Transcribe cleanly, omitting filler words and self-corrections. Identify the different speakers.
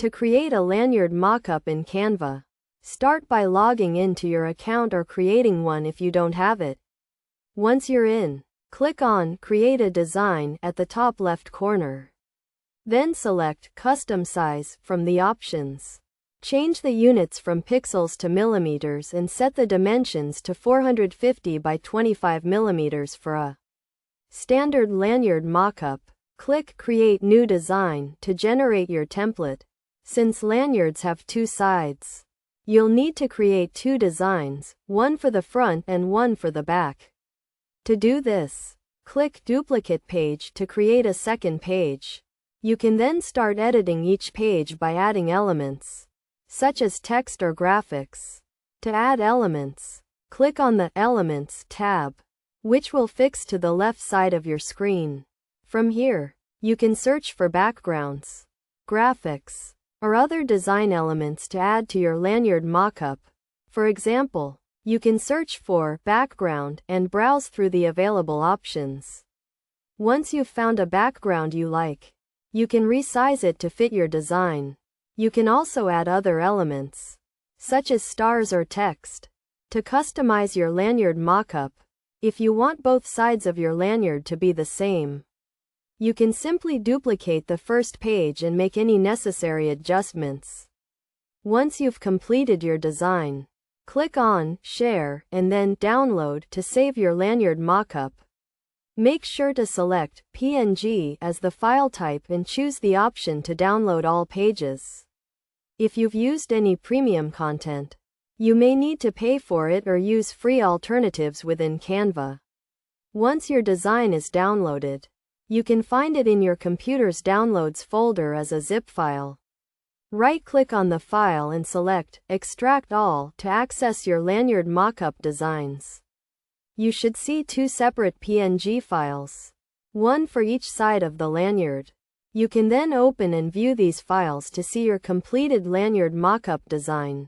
Speaker 1: To create a lanyard mockup in Canva, start by logging into your account or creating one if you don't have it. Once you're in, click on Create a Design at the top left corner. Then select Custom Size from the options. Change the units from pixels to millimeters and set the dimensions to 450 by 25 millimeters for a standard lanyard mockup. Click Create New Design to generate your template. Since lanyards have two sides, you'll need to create two designs, one for the front and one for the back. To do this, click Duplicate Page to create a second page. You can then start editing each page by adding elements, such as text or graphics. To add elements, click on the Elements tab, which will fix to the left side of your screen. From here, you can search for backgrounds, graphics, or other design elements to add to your lanyard mockup. For example, you can search for background and browse through the available options. Once you've found a background you like, you can resize it to fit your design. You can also add other elements, such as stars or text, to customize your lanyard mockup. If you want both sides of your lanyard to be the same, you can simply duplicate the first page and make any necessary adjustments. Once you've completed your design, click on Share and then Download to save your lanyard mockup. Make sure to select PNG as the file type and choose the option to download all pages. If you've used any premium content, you may need to pay for it or use free alternatives within Canva. Once your design is downloaded, you can find it in your computer's Downloads folder as a zip file. Right-click on the file and select Extract All to access your lanyard mockup designs. You should see two separate PNG files, one for each side of the lanyard. You can then open and view these files to see your completed lanyard mockup design.